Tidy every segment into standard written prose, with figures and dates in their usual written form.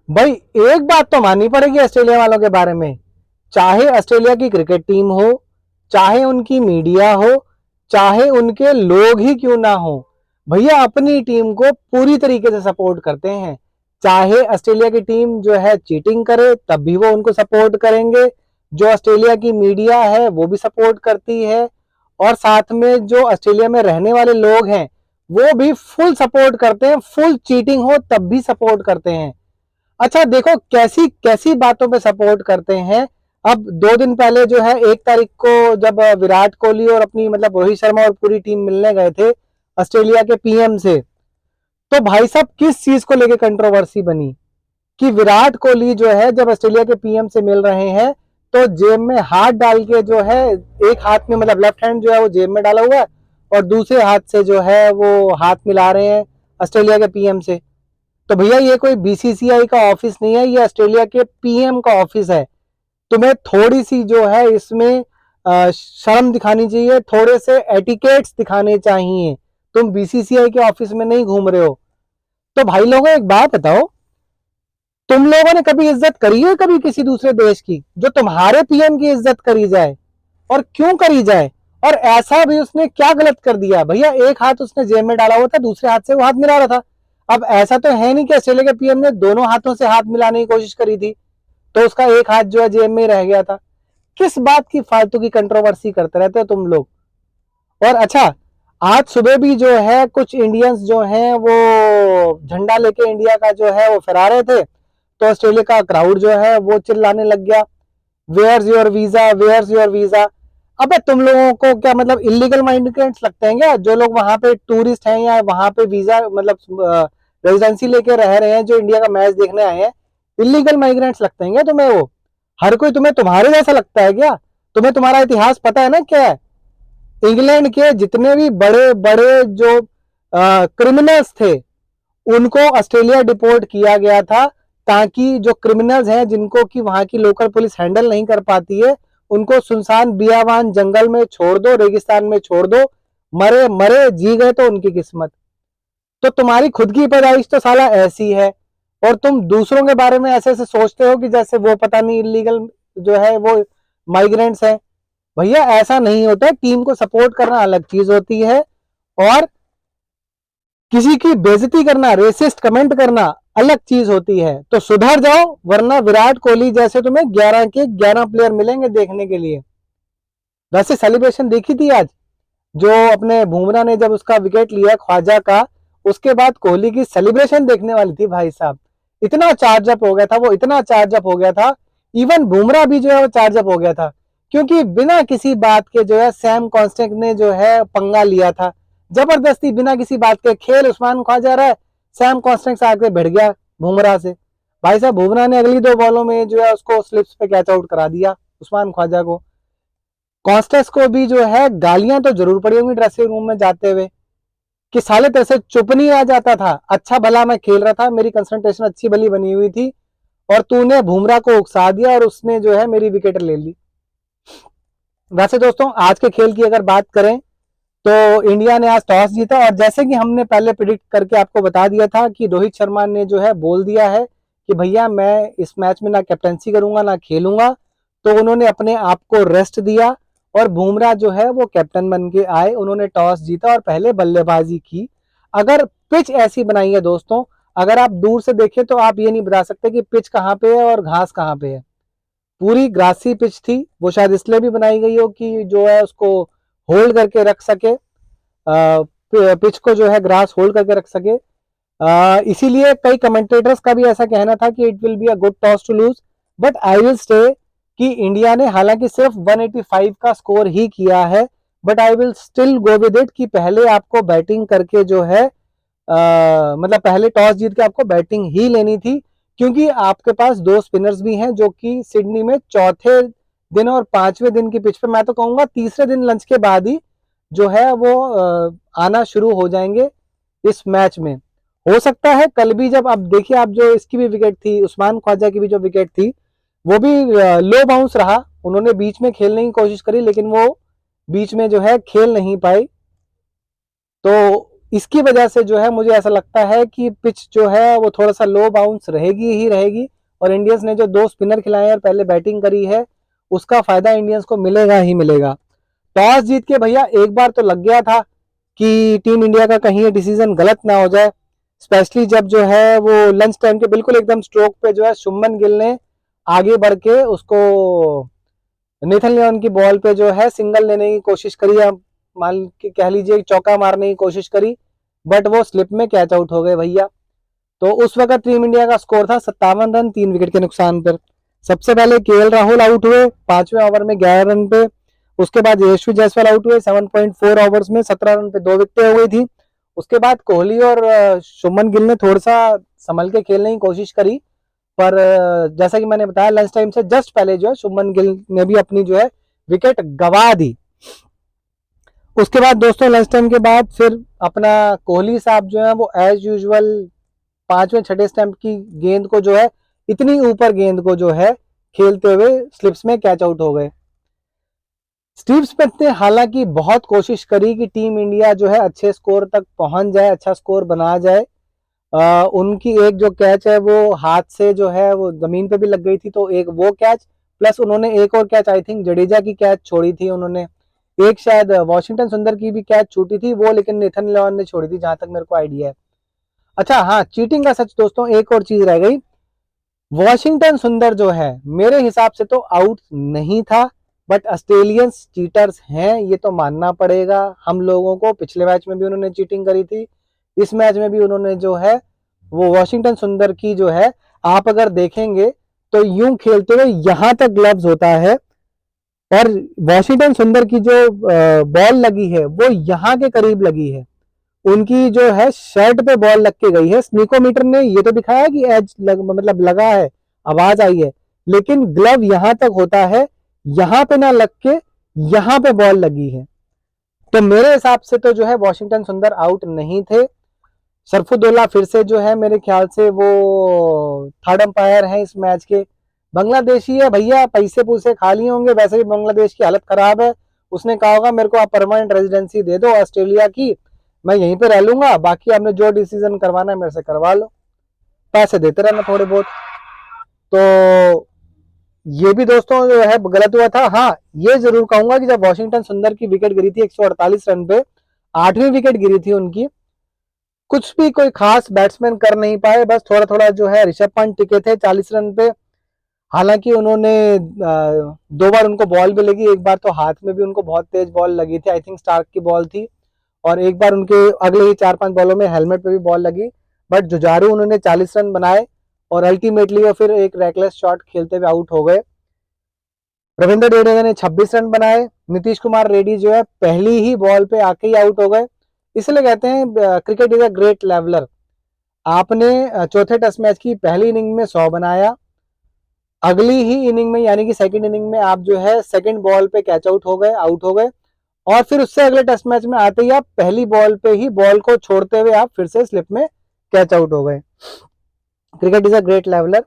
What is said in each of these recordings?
भाई एक बात तो माननी पड़ेगी ऑस्ट्रेलिया वालों के बारे में, चाहे ऑस्ट्रेलिया की क्रिकेट टीम हो, चाहे उनकी मीडिया हो, चाहे उनके लोग ही क्यों ना हो, भैया अपनी टीम को पूरी तरीके से सपोर्ट करते हैं। चाहे ऑस्ट्रेलिया की टीम जो है चीटिंग करे तब भी वो उनको सपोर्ट करेंगे, जो ऑस्ट्रेलिया की मीडिया है वो भी सपोर्ट करती है, और साथ में जो ऑस्ट्रेलिया में रहने वाले लोग हैं वो भी फुल सपोर्ट करते हैं, फुल चीटिंग हो तब भी सपोर्ट करते हैं। अच्छा देखो कैसी कैसी बातों पे सपोर्ट करते हैं। अब 2 दिन पहले जो है 1 तारीख को जब विराट कोहली और अपनी मतलब रोहित शर्मा और पूरी टीम मिलने गए थे ऑस्ट्रेलिया के पीएम से, तो भाई साहब किस चीज को लेके कंट्रोवर्सी बनी कि विराट कोहली जो है जब ऑस्ट्रेलिया के पीएम से मिल रहे हैं तो जेब में हाथ डाल के जो है, एक हाथ में मतलब लेफ्ट हैंड जो है वो जेब में डाला हुआ है और दूसरे हाथ से जो है वो हाथ मिला रहे हैं ऑस्ट्रेलिया के पीएम से। तो भैया ये कोई बीसीसीआई का ऑफिस नहीं है, ये ऑस्ट्रेलिया के पीएम का ऑफिस है। तुम्हें थोड़ी सी जो है इसमें शर्म दिखानी चाहिए, थोड़े से एटिकेट्स दिखाने चाहिए। तुम बीसीसीआई के ऑफिस में नहीं घूम रहे हो। तो भाई लोगों एक बात बताओ, तुम लोगों ने कभी इज्जत करी है कभी किसी दूसरे देश की, जो तुम्हारे पीएम की इज्जत करी जाए? और क्यों करी जाए? और ऐसा भी उसने क्या गलत कर दिया भैया? एक हाथ उसने जेब में डाला हुआ था, दूसरे हाथ से वो हाथ मिला रहा था। अब ऐसा तो है नहीं कि ऑस्ट्रेलिया के पीएम ने दोनों हाथों से हाथ मिलाने की कोशिश करी थी तो उसका एक हाथ जो है जेब में ही रह गया था। किस बात की फालतू की कंट्रोवर्सी करते रहते हो तुम लोग। और अच्छा, आज सुबह भी जो है कुछ इंडियंस जो हैं वो झंडा लेके इंडिया का जो है वो फहरा रहे थे, तो ऑस्ट्रेलिया का क्राउड जो है वो चिल्लाने लग गया, where's your visa, where's your visa. अबे तुम लोगों को क्या मतलब इलीगल माइग्रेंट्स लगते हैं क्या, जो लोग वहां पे टूरिस्ट हैं या वहां पे वीजा मतलब रेजिडेंसी लेके रह रहे हैं, जो इंडिया का मैच देखने आए हैं, इलीगल माइग्रेंट्स लगते हैं क्या तुम्हें वो? हर कोई तुम्हें तुम्हारे जैसा लगता है क्या? तुम्हें तुम्हारा इतिहास पता है ना क्या है? इंग्लैंड के जितने भी बड़े बड़े जो क्रिमिनल्स थे उनको ऑस्ट्रेलिया डिपोर्ट किया गया था, ताकि जो क्रिमिनल्स हैं जिनको कि वहां की लोकल पुलिस हैंडल नहीं कर पाती है, उनको सुनसान बियावान जंगल में छोड़ दो, रेगिस्तान में छोड़ दो, मरे मरे, जी गए तो उनकी किस्मत। तो तुम्हारी खुद की पैदाइश तो साला ऐसी है, और तुम दूसरों के बारे में ऐसे ऐसे सोचते हो कि जैसे वो पता नहीं इलीगल जो है वो माइग्रेंट्स हैं। भैया ऐसा नहीं होता है, टीम को सपोर्ट करना अलग चीज होती है, और किसी की बेइज्जती करना, रेसिस्ट कमेंट करना अलग चीज होती है। तो सुधर जाओ, वरना विराट कोहली जैसे तुम्हें 11 के 11 प्लेयर मिलेंगे देखने के लिए। वैसे सेलिब्रेशन देखी थी आज, जो अपने बुमराह ने जब उसका विकेट लिया ख्वाजा का, उसके बाद कोहली की सेलिब्रेशन देखने वाली थी भाई साहब। इतना चार्जअप हो गया था वो, इतना चार्जअप हो गया था, इवन बुमराह भी जो है वो चार्जअप हो गया था, क्योंकि बिना किसी बात के जो है सैम कॉन्स्टेंट ने जो है पंगा लिया था, जबरदस्ती बिना किसी बात के खेल उस्मान ख्वाजा रहा है, सैम कॉन्स्टेंट आके भिड़ गया बुमराह से। भाई साहब बुमराह ने अगली 2 बॉलों में जो है उसको स्लिप्स पे कैच आउट करा दिया उस्मान ख्वाजा को। कॉन्स्टेंस को भी जो है गालियां तो जरूर पड़ी होंगी ड्रेसिंग रूम में जाते हुए, कि साले तेरे से चुप नहीं आ जाता था, अच्छा भला मैं खेल रहा था, मेरी कंसंट्रेशन अच्छी भली बनी हुई थी, और तूने बुमराह को उकसा दिया और उसने जो है मेरी विकेट ले ली। वैसे दोस्तों आज के खेल की अगर बात करें तो इंडिया ने आज टॉस जीता, और जैसे कि हमने पहले प्रिडिक्ट करके आपको बता दिया था कि रोहित शर्मा ने जो है बोल दिया है कि भैया मैं इस मैच में ना कैप्टनसी करूंगा ना खेलूंगा, तो उन्होंने अपने आप को रेस्ट दिया और बुमराह जो है वो कैप्टन बन के आए। उन्होंने टॉस जीता और पहले बल्लेबाजी की। अगर पिच ऐसी बनाई है दोस्तों, अगर आप दूर से देखें तो आप ये नहीं बता सकते कि पिच कहाँ पे है और घास कहाँ पे है। पूरी ग्रासी पिच थी, वो शायद इसलिए भी बनाई गई हो कि जो है उसको होल्ड करके रख सके, पिच को जो है ग्रास होल्ड करके रख सके। इसीलिए कई कमेंटेटर्स का भी ऐसा कहना था कि it will be a good toss to lose, but I will stay कि इंडिया ने हालांकि सिर्फ 185 का स्कोर ही किया है, but I will still go with it कि पहले आपको बैटिंग करके जो है मतलब पहले टॉस जीत के आपको बैटिंग ही लेनी थी, क्योंकि आपके पास 2 स्पिनर्स भी हैं जो कि सिडनी में चौथे दिन और 5वें दिन की पिच पे, मैं तो कहूंगा तीसरे दिन लंच के बाद ही जो है वो आना शुरू हो जाएंगे इस मैच में। हो सकता है कल भी, जब आप देखिए, आप जो इसकी भी विकेट थी, उस्मान ख्वाजा की भी जो विकेट थी, वो भी लो बाउंस रहा, उन्होंने बीच में खेलने की कोशिश करी लेकिन वो बीच में जो है खेल नहीं पाई। तो इसकी वजह से जो है मुझे ऐसा लगता है कि पिच जो है वो थोड़ा सा लो बाउंस रहेगी ही रहेगी, और इंडियंस ने जो 2 स्पिनर खिलाए और पहले बैटिंग करी है उसका फायदा इंडियंस को मिलेगा ही मिलेगा। टॉस जीत के भैया एक बार तो लग गया था कि टीम इंडिया का कहीं ये डिसीजन गलत ना हो जाए, स्पेशली जब जो है वो लंच टाइम के बिल्कुल एकदम स्ट्रोक पे जो है शुभमन गिल ने आगे बढ़ के उसको नेथन लियोन की बॉल पे जो है सिंगल लेने की कोशिश करी, या मान के कह लीजिए चौका मारने की कोशिश करी, बट वो स्लिप में कैच आउट हो गए भैया। तो उस वक्त टीम इंडिया का स्कोर था 57 रन 3 विकेट के नुकसान पर। सबसे पहले केएल राहुल आउट हुए 5वें ओवर में 11 रन पे। उसके बाद यशस्वी जायसवाल आउट हुए 7.4 ओवर्स में 17 रन पे 2 विकेटें हो गई थी। उसके बाद कोहली और शुभमन गिल ने थोड़ा सा संभल के खेलने की कोशिश करी, पर जैसा कि मैंने बताया लंच टाइम से जस्ट पहले जो है शुभमन गिल ने भी अपनी जो है विकेट गवा दी। उसके बाद दोस्तों लंच टाइम के बाद फिर अपना कोहली साहब जो है वो एज यूजुअल 5वें 6ठे स्टंप की गेंद को जो है इतनी ऊपर गेंद को जो है खेलते हुए स्लिप्स में कैच आउट हो गए। स्टीव स्मिथ ने हालांकि बहुत कोशिश करी कि टीम इंडिया जो है अच्छे स्कोर तक पहुंच जाए, अच्छा स्कोर बना जाए। उनकी एक जो कैच है वो हाथ से जो है वो जमीन पे भी लग गई थी, तो एक वो कैच प्लस उन्होंने एक और कैच आई थिंक जडेजा की कैच छोड़ी थी उन्होंने, एक शायद वॉशिंगटन सुंदर की भी कैच छूटी थी वो, लेकिन नेथन लियोन ने छोड़ी थी जहां तक मेरे को आइडिया है। अच्छा हाँ, चीटिंग का सच दोस्तों एक और चीज रह गई, वॉशिंगटन सुंदर जो है मेरे हिसाब से तो आउट नहीं था, बट ऑस्ट्रेलियंस चीटर्स हैं ये तो मानना पड़ेगा हम लोगों को। पिछले मैच में भी उन्होंने चीटिंग करी थी, इस मैच में भी उन्होंने जो है वो वॉशिंगटन सुंदर की जो है आप अगर देखेंगे तो यूं खेलते हुए यहां तक ग्लव्स होता है, और वॉशिंगटन सुंदर की जो बॉल लगी है वो यहां के करीब लगी है, उनकी जो है शर्ट पे बॉल लग के गई है। स्नीकोमीटर ने ये तो दिखाया कि मतलब लगा है, आवाज आई है, लेकिन ग्लव यहां तक होता है, यहां पे ना लग के यहां पे बॉल लगी है। तो मेरे हिसाब से तो जो है वॉशिंगटन सुंदर आउट नहीं थे। सरफुद्दौला फिर से जो है मेरे ख्याल से वो थर्ड अंपायर है इस मैच के, बांग्लादेशी है भैया, पैसे पूसे खा लिए होंगे, वैसे भी बांग्लादेश की हालत खराब है। उसने कहा होगा मेरे को आप परमानेंट रेजिडेंसी दे दो ऑस्ट्रेलिया की, मैं यहीं पे रह लूंगा, बाकी आपने जो डिसीजन करवाना है मेरे से करवा लो, पैसे देते रहना थोड़े बहुत। तो ये भी दोस्तों जो है गलत हुआ था। हाँ, ये जरूर कहूंगा कि जब वॉशिंगटन सुंदर की विकेट गिरी थी 148 रन पे, 8वीं विकेट गिरी थी उनकी, कुछ भी कोई खास बैट्समैन कर नहीं पाए, बस थोड़ा थोड़ा जो है ऋषभ पंत टिके थे 40 रन पे। हालांकि उन्होंने 2 बार उनको बॉल भी लगी, एक बार तो हाथ में भी उनको बहुत तेज बॉल लगी थी, आई थिंक स्टार्क की बॉल थी, और एक बार उनके अगले ही 4-5 बॉलों में हेलमेट पे भी बॉल लगी, बट जुझारू उन्होंने 40 रन बनाए और अल्टीमेटली वो फिर एक रेकलेस शॉट खेलते हुए आउट हो गए। रविंद्र जडेजा ने 26 रन बनाए, नीतीश कुमार रेड्डी जो है पहली ही बॉल पे आके ही आउट हो गए। इसलिए कहते हैं cricket is a great leveller. आपने चौथे टेस्ट मैच की पहली इनिंग में 100 बनाया, अगली ही इनिंग में यानी कि सेकंड इनिंग में आप जो है सेकंड बॉल पे कैच आउट हो गए, आउट हो गए, और फिर उससे अगले टेस्ट मैच में आते ही आप पहली बॉल पे ही बॉल को छोड़ते हुए आप फिर से स्लिप में कैच आउट हो गए। Cricket is a great leveller.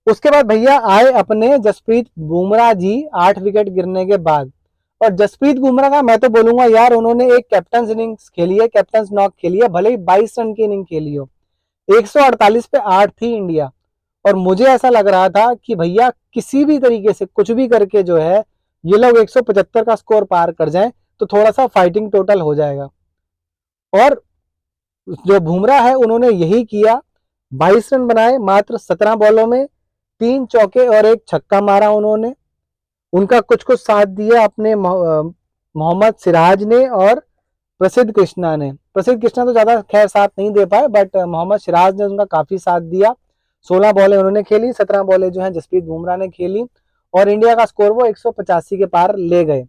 उसके बाद भैया आए अपने जसप्रीत बुमराह जी 8 विकेट गिरने के बाद, और जसप्रीत बुमराह का मैं तो बोलूंगा यार उन्होंने एक कैप्टन इनिंग्स खेली है, कैप्टन नॉक खेली है, भले ही 22 रन की इनिंग खेली हो, 148 पे 8 थी इंडिया, और मुझे ऐसा लग रहा था कि भैया किसी भी तरीके से कुछ भी करके जो है ये लोग 175 का स्कोर पार कर जाएं तो थोड़ा सा फाइटिंग टोटल हो जाएगा, और जो बुमराह है उन्होंने यही किया। 22 रन बनाए मात्र 17 बॉलों में, 3 चौके और 1 छक्का मारा उन्होंने। उनका कुछ कुछ साथ दिया अपने मोहम्मद सिराज ने और प्रसिद्ध कृष्णा ने। प्रसिद्ध कृष्णा तो ज्यादा खैर साथ नहीं दे पाए, बट मोहम्मद सिराज ने उनका काफी साथ दिया। 16 बॉलें उन्होंने खेली, 17 बॉलें जो है जसप्रीत बुमराह ने खेली, और इंडिया का स्कोर वो 185 के पार ले गए।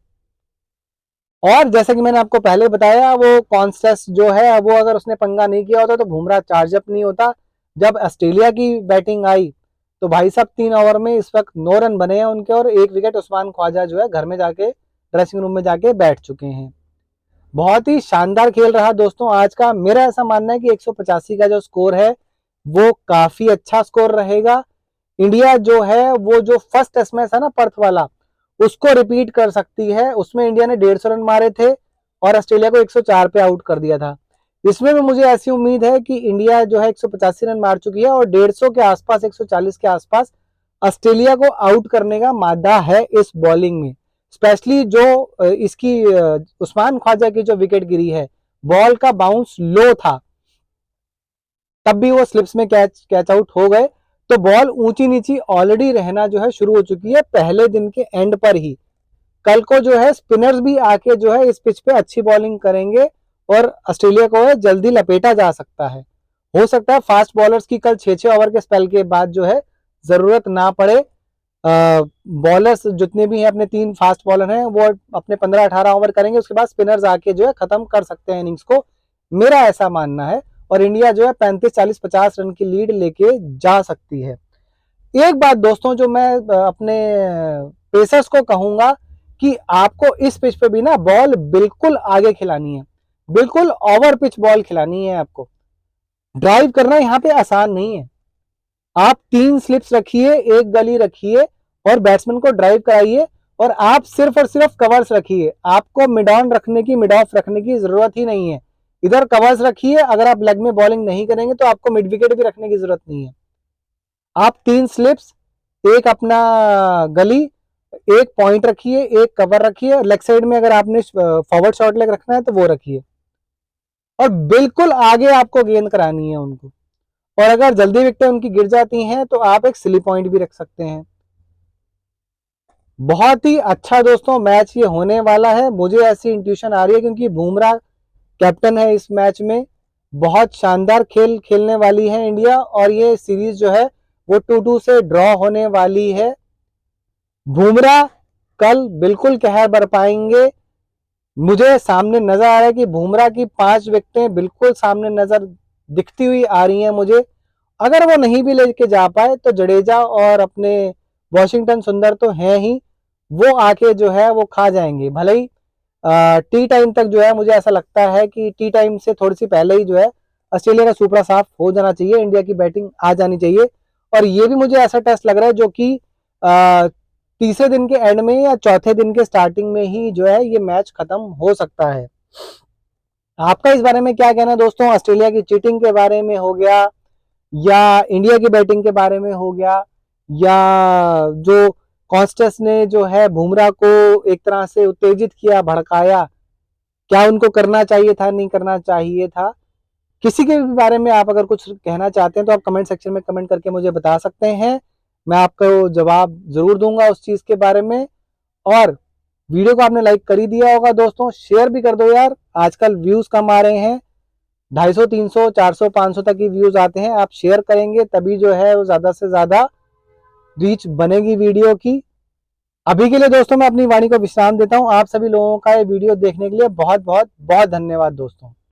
और जैसे कि मैंने आपको पहले बताया वो कॉन्स्टेस जो है वो अगर उसने पंगा नहीं किया होता तो बुमराह चार्जअप नहीं होता। जब ऑस्ट्रेलिया की बैटिंग आई तो भाई साहब 3 ओवर में इस वक्त 9 रन बने हैं उनके, और 1 विकेट उस्मान ख्वाजा जो है घर में जाके ड्रेसिंग रूम में जाके बैठ चुके हैं। बहुत ही शानदार खेल रहा दोस्तों आज का। मेरा ऐसा मानना है कि 185 का जो स्कोर है वो काफी अच्छा स्कोर रहेगा। इंडिया जो है वो जो फर्स्ट टेस्ट मैच है ना पर्थ वाला, उसको रिपीट कर सकती है। उसमें इंडिया ने 150 रन मारे थे और ऑस्ट्रेलिया को 104 पे आउट कर दिया था। इसमें भी मुझे ऐसी उम्मीद है कि इंडिया जो है 185 रन मार चुकी है और 150 के आसपास, 140 के आसपास ऑस्ट्रेलिया को आउट करने का मादा है इस बॉलिंग में। स्पेशली जो इसकी उस्मान ख्वाजा की जो विकेट गिरी है, बॉल का बाउंस लो था, तब भी वो स्लिप्स में कैच आउट हो गए। तो बॉल ऊंची नीची ऑलरेडी रहना जो है शुरू हो चुकी है पहले दिन के एंड पर ही। कल को जो है स्पिनर्स भी आके जो है इस पिच पे अच्छी बॉलिंग करेंगे और ऑस्ट्रेलिया को जल्दी लपेटा जा सकता है। हो सकता है फास्ट बॉलर्स की कल 6-6 ओवर के स्पेल के बाद जो है जरूरत ना पड़े। बॉलर्स जितने भी हैं, अपने 3 फास्ट बॉलर हैं, वो अपने 15-18 ओवर करेंगे, उसके बाद स्पिनर्स आके जो है खत्म कर सकते हैं इनिंग्स को, मेरा ऐसा मानना है। और इंडिया जो है 35-40-50 रन की लीड लेके जा सकती है। एक बात दोस्तों जो मैं अपने पेसर्स को कहूंगा कि आपको इस पिच पे भी ना बॉल बिल्कुल आगे खिलानी है, बिल्कुल ओवर पिच बॉल खिलानी है आपको। ड्राइव करना यहाँ पे आसान नहीं है। आप 3 स्लिप्स रखिए, एक गली रखिए और बैट्समैन को ड्राइव कराइए, और आप सिर्फ और सिर्फ कवर्स रखिए। आपको मिड ऑन रखने की, मिड ऑफ रखने की जरूरत ही नहीं है। इधर कवर्स रखिए, अगर आप लेग में बॉलिंग नहीं करेंगे तो आपको मिड विकेट भी रखने की जरूरत नहीं है। आप 3 स्लिप्स, एक अपना गली, एक पॉइंट रखिए, एक कवर रखिए। लेग साइड में अगर आपने फॉरवर्ड शॉर्ट लेग रखना है तो वो रखिए, और बिल्कुल आगे आपको गेंद करानी है उनको। और अगर जल्दी विकेटें उनकी गिर जाती हैं तो आप एक स्लिप पॉइंट भी रख सकते हैं। बहुत ही अच्छा दोस्तों मैच ये होने वाला है, मुझे ऐसी इंट्यूशन आ रही है, क्योंकि बुमराह कैप्टन है इस मैच में। बहुत शानदार खेल खेलने वाली है इंडिया, और ये सीरीज जो है वो 2-2 से ड्रॉ होने वाली है। बुमराह कल बिल्कुल कहर बरपाएंगे। मुझे सामने नजर आ रहा है कि बुमराह की 5 विकेटें बिल्कुल सामने नजर दिखती हुई आ रही हैं मुझे। अगर वो नहीं भी लेके जा पाए तो जडेजा और अपने वॉशिंगटन सुंदर तो हैं ही, वो आके जो है वो खा जाएंगे। भले ही टी टाइम तक जो है मुझे ऐसा लगता है कि टी टाइम से थोड़ी सी पहले ही जो है ऑस्ट्रेलिया का सुपड़ा साफ हो जाना चाहिए, इंडिया की बैटिंग आ जानी चाहिए। और ये भी मुझे ऐसा टेस्ट लग रहा है जो कि तीसरे दिन के एंड में या चौथे दिन के स्टार्टिंग में ही जो है ये मैच खत्म हो सकता है। आपका इस बारे में क्या कहना है दोस्तों? ऑस्ट्रेलिया की चीटिंग के बारे में हो गया, या इंडिया की बैटिंग के बारे में हो गया, या जो कॉन्स्टेस ने जो है बुमराह को एक तरह से उत्तेजित किया, भड़काया, क्या उनको करना चाहिए था, नहीं करना चाहिए था? किसी के भी बारे में आप अगर कुछ कहना चाहते हैं तो आप कमेंट सेक्शन में कमेंट करके मुझे बता सकते हैं, मैं आपको जवाब जरूर दूंगा उस चीज के बारे में। और वीडियो को आपने लाइक कर ही दिया होगा दोस्तों, शेयर भी कर दो यार, आजकल व्यूज कम आ रहे हैं, 250, 300, 400, 500 तक की व्यूज आते हैं। आप शेयर करेंगे तभी जो है वो ज्यादा से ज्यादा रीच बनेगी वीडियो की। अभी के लिए दोस्तों मैं अपनी वाणी को विश्राम देता हूं। आप सभी लोगों का ये वीडियो देखने के लिए बहुत बहुत बहुत धन्यवाद दोस्तों।